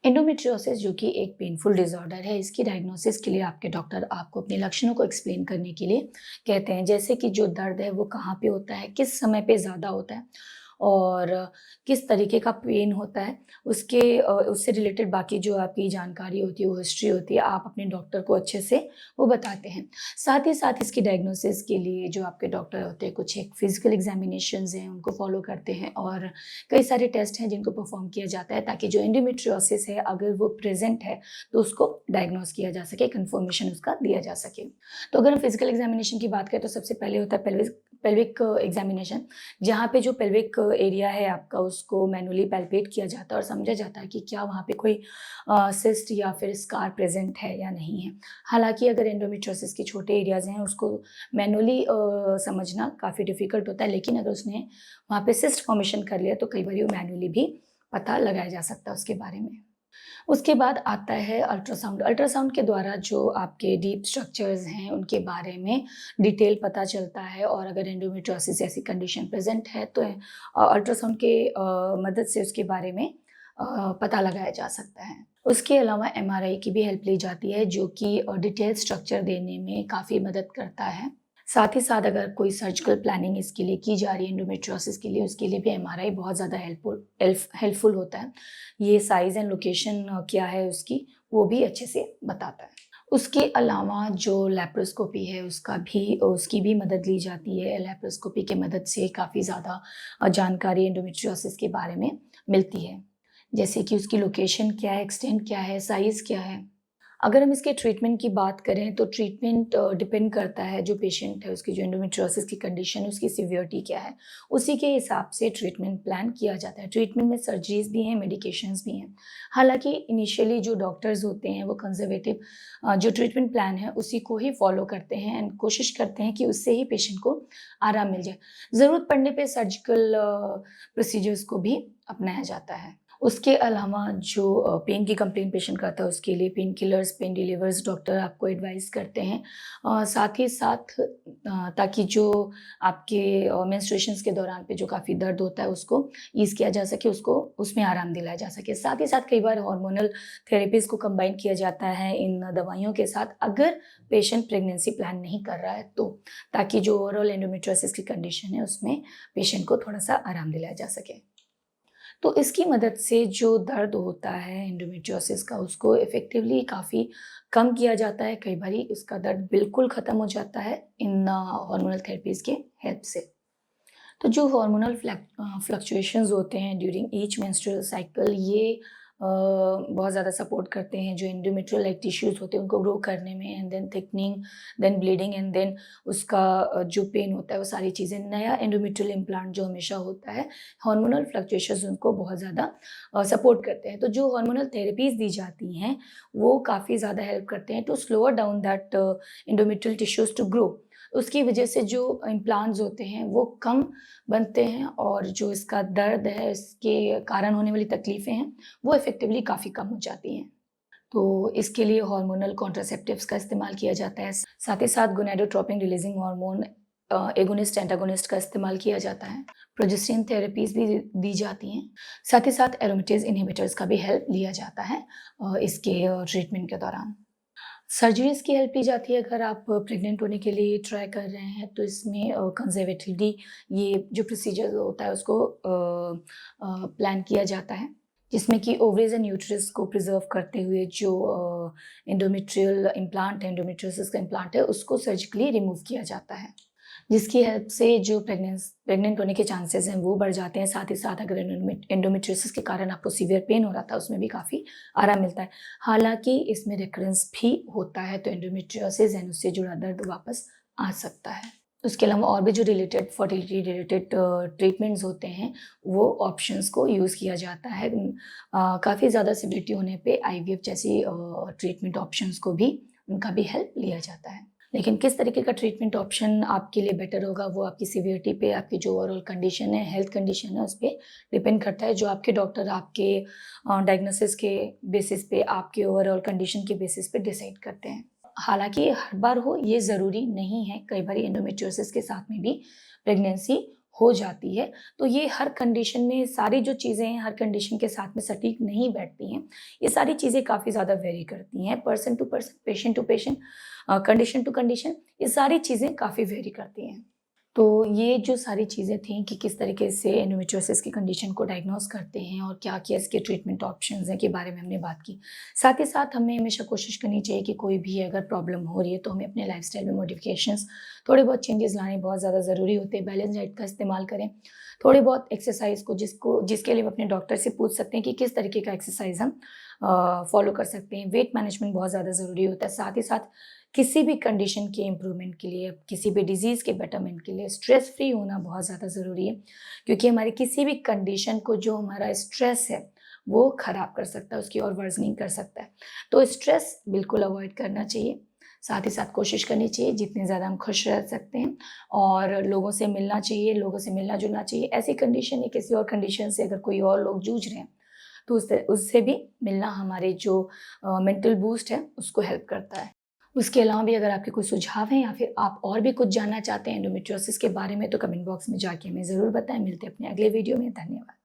Endometriosis जो कि एक पेनफुल डिसऑर्डर है, इसकी डायग्नोसिस के लिए आपके डॉक्टर आपको अपने लक्षणों को एक्सप्लेन करने के लिए कहते हैं। जैसे कि जो दर्द है वो कहाँ पे होता है, किस समय पे ज़्यादा होता है और किस तरीके का पेन होता है, उससे रिलेटेड बाकी जो आपकी जानकारी होती है, वो हिस्ट्री होती है, आप अपने डॉक्टर को अच्छे से वो बताते हैं। साथ ही साथ इसकी डायग्नोसिस के लिए जो आपके डॉक्टर होते हैं, कुछ एक फिज़िकल एग्ज़ामिनेशंस हैं, उनको फ़ॉलो करते हैं और कई सारे टेस्ट हैं जिनको परफॉर्म किया जाता है ताकि जो एंडोमेट्रियोसिस है अगर वो प्रेजेंट है तो उसको डायग्नोस किया जा सके, कंफर्मेशन उसका दिया जा सके। तो अगर हम फिजिकल एग्जामिनेशन की बात करें तो सबसे पहले होता है पेल्विक एग्जामिनेशन, जहाँ पे जो पेल्विक एरिया है आपका उसको मैनुअली पैल्पेट किया जाता है और समझा जाता है कि क्या वहाँ पे कोई सिस्ट या फिर स्कार प्रेजेंट है या नहीं है। हालांकि अगर एंडोमेट्रियोसिस के छोटे एरियाज हैं उसको मैनुअली समझना काफ़ी डिफिकल्ट होता है, लेकिन अगर उसने वहाँ पे सिस्ट फॉर्मेशन कर लिया तो कई बार वो मैन्युअली भी पता लगाया जा सकता है उसके बारे में। उसके बाद आता है अल्ट्रासाउंड। अल्ट्रासाउंड के द्वारा जो आपके डीप स्ट्रक्चर्स हैं उनके बारे में डिटेल पता चलता है और अगर एंडोमेट्रियोसिस जैसी कंडीशन प्रेजेंट है तो अल्ट्रासाउंड के मदद से उसके बारे में पता लगाया जा सकता है। उसके अलावा एमआरआई की भी हेल्प ली जाती है जो कि डिटेल स्ट्रक्चर देने में काफ़ी मदद करता है। साथ ही साथ अगर कोई सर्जिकल प्लानिंग इसके लिए की जा रही है एंडोमेट्रियोसिस के लिए, उसके लिए भी एमआरआई बहुत ज़्यादा हेल्पफुल होता है। ये साइज़ एंड लोकेशन क्या है उसकी, वो भी अच्छे से बताता है। उसके अलावा जो लैप्रोस्कोपी है उसकी भी मदद ली जाती है। लैप्रोस्कोपी की मदद से काफ़ी ज़्यादा जानकारी एंडोमेट्रियोसिस के बारे में मिलती है। जैसे कि उसकी लोकेशन क्या है, एक्सटेंट क्या है, साइज़ क्या है। अगर हम इसके ट्रीटमेंट की बात करें तो ट्रीटमेंट डिपेंड करता है जो पेशेंट है उसकी जो एंडोमेट्रियोसिस की कंडीशन है उसकी सीवियरिटी क्या है, उसी के हिसाब से ट्रीटमेंट प्लान किया जाता है। ट्रीटमेंट में सर्जरीज भी हैं, मेडिकेशंस भी हैं। हालांकि इनिशियली जो डॉक्टर्स होते हैं वो कंजर्वेटिव जो ट्रीटमेंट प्लान है उसी को ही फॉलो करते हैं एंड कोशिश करते हैं कि उससे ही पेशेंट को आराम मिल जाए। ज़रूरत पड़ने पर सर्जिकल प्रोसीजर्स को भी अपनाया जाता है। उसके अलावा जो पेन की कंप्लेंट पेशेंट करता है उसके लिए pain killers, pen relievers doctor आपको एडवाइस करते हैं। साथ ही साथ ताकि जो आपके मेंस्ट्रुएशंस के दौरान पे जो काफ़ी दर्द होता है उसको ईज़ किया जा सके, उसको उसमें आराम दिलाया जा सके। साथ ही साथ कई बार हार्मोनल थेरेपीज़ को कंबाइन किया जाता है इन दवाइयों के साथ अगर पेशेंट प्रेगनेंसी प्लान नहीं कर रहा है तो, ताकि जो ओवरऑल एंडोमेट्रियोसिस की कंडीशन है उसमें पेशेंट को थोड़ा-सा आराम दिलाया जा सके। तो इसकी मदद से जो दर्द होता है एंडोमेट्रियोसिस का उसको इफ़ेक्टिवली काफ़ी कम किया जाता है। कई बारी उसका दर्द बिल्कुल ख़त्म हो जाता है इन हार्मोनल थेरेपीज़ के हेल्प से। तो जो हार्मोनल फ्लक्चुएशंस होते हैं ड्यूरिंग ईच मेंस्ट्रुअल साइकिल ये बहुत ज़्यादा सपोर्ट करते हैं जो एंडोमेट्रियल लाइक टिश्यूज़ होते हैं उनको ग्रो करने में and then thickening, then bleeding and then उसका जो पेन होता है वो सारी चीज़ें। नया एंडोमेट्रियल इम्प्लांट जो हमेशा होता है, हार्मोनल फ्लक्चुएशंस उनको बहुत ज़्यादा सपोर्ट करते हैं। तो जो हार्मोनल थेरेपीज़ दी जाती हैं वो काफ़ी ज़्यादा हेल्प करते हैं to slower down that endometrial tissues to grow. उसकी वजह से जो इम्प्लांट्स होते हैं वो कम बनते हैं और जो इसका दर्द है, इसके कारण होने वाली तकलीफ़ें हैं, वो इफ़ेक्टिवली काफ़ी कम हो जाती हैं। तो इसके लिए हार्मोनल कॉन्ट्रासेप्टिव्स का इस्तेमाल किया जाता है। साथ ही साथ gonadotropin releasing hormone agonist, antagonist का इस्तेमाल किया जाता है। प्रोजेस्टेरोन थेरेपीज़ भी दी जाती हैं। साथ ही साथ एरोमेटेज़ इन्हिबिटर्स का भी हेल्प लिया जाता है इसके ट्रीटमेंट के दौरान। सर्जरीज़ की हेल्प ली जाती है अगर आप प्रेग्नेंट होने के लिए ट्राई कर रहे हैं तो इसमें कंज़र्वेटिवली ये जो प्रोसीजर होता है उसको प्लान किया जाता है, जिसमें कि ओवरीज़ एंड यूटेरस को प्रिज़र्व करते हुए जो एंडोमेट्रियल इम्प्लांट है, एंडोमेट्रियोसिस का इम्प्लांट है उसको सर्जिकली रिमूव किया जाता है। जिसकी हेल्प से जो प्रेग्नेंट होने के चांसेस हैं वो बढ़ जाते हैं। साथ ही साथ अगर एंडोमेट्रियोसिस के कारण आपको सीवियर पेन हो रहा था उसमें भी काफ़ी आराम मिलता है। हालाँकि इसमें रिकरेंस भी होता है तो एंडोमेट्रियोसिस एंड उससे जुड़ा दर्द वापस आ सकता है। उसके अलावा और भी जो रिलेटेड फर्टिलिटी रिलेटेड ट्रीटमेंट्स होते हैं वो ऑप्शंस को यूज़ किया जाता है। काफ़ी ज़्यादा सिवियरिटी होने पे आईवीएफ जैसी ट्रीटमेंट ऑप्शंस को भी उनका भी हेल्प लिया जाता है। लेकिन किस तरीके का ट्रीटमेंट ऑप्शन आपके लिए बेटर होगा वो आपकी सीवियरिटी पे, आपकी जो ओवरऑल कंडीशन है, हेल्थ कंडीशन है उस पे डिपेंड करता है। जो आपके डॉक्टर आपके डायग्नोसिस के बेसिस पे, आपके ओवरऑल कंडीशन के बेसिस पे डिसाइड करते हैं। हालाँकि हर बार हो ये ज़रूरी नहीं है, कई बार एंडोमेट्रियोसिस के साथ में भी प्रेगनेंसी हो जाती है। तो ये हर कंडीशन में सारी जो चीज़ें हैं, हर कंडीशन के साथ में सटीक नहीं बैठती हैं। ये सारी चीज़ें काफ़ी ज़्यादा वेरी करती हैं, person to person, patient to patient, condition to condition, ये सारी चीज़ें काफ़ी वेरी करती हैं। तो ये जो सारी चीज़ें थी कि किस तरीके से एंडोमेट्रियोसिस की कंडीशन को डायग्नोस करते हैं और क्या-क्या इसके ट्रीटमेंट ऑप्शंस हैं, के बारे में हमने बात की। साथ ही साथ हमें हमेशा कोशिश करनी चाहिए कि कोई भी अगर प्रॉब्लम हो रही है, तो हमें अपने लाइफ़स्टाइल में मॉडिफ़िकेशंस, थोड़े बहुत चेंजेस लाने बहुत ज़्यादा ज़रूरी होते हैं। बैलेंस डाइट का इस्तेमाल करें, थोड़ी बहुत एक्सरसाइज़ को जिसके लिए हम अपने डॉक्टर से पूछ सकते हैं कि किस तरीके का एक्सरसाइज़ हम फॉलो कर सकते हैं। वेट मैनेजमेंट बहुत ज़्यादा ज़रूरी होता है। साथ ही साथ किसी भी कंडीशन के इम्प्रूवमेंट के लिए, किसी भी डिज़ीज़ के बेटरमेंट के लिए स्ट्रेस फ्री होना बहुत ज़्यादा ज़रूरी है, क्योंकि हमारी किसी भी कंडीशन को जो हमारा स्ट्रेस है, वो ख़राब कर सकता है, उसकी और वर्ज़निंग कर सकता है। तो स्ट्रेस बिल्कुल अवॉइड करना चाहिए। साथ ही साथ कोशिश करनी चाहिए जितने ज़्यादा हम खुश रह सकते हैं, और लोगों से मिलना चाहिए, लोगों से मिलना-जुलना चाहिए। ऐसी कंडीशन या किसी और कंडीशन से अगर कोई और लोग जूझ रहे हैं, तो उससे भी मिलना हमारे जो मेंटल बूस्ट है, उसको हेल्प करता है। उसके अलावा भी अगर आपके कोई सुझाव हैं या फिर आप और भी कुछ जानना चाहते हैं एंडोमेट्रियोसिस के बारे में, तो कमेंट बॉक्स में जाके हमें ज़रूर बताएँ। मिलते हैं अपने अगले वीडियो में। धन्यवाद।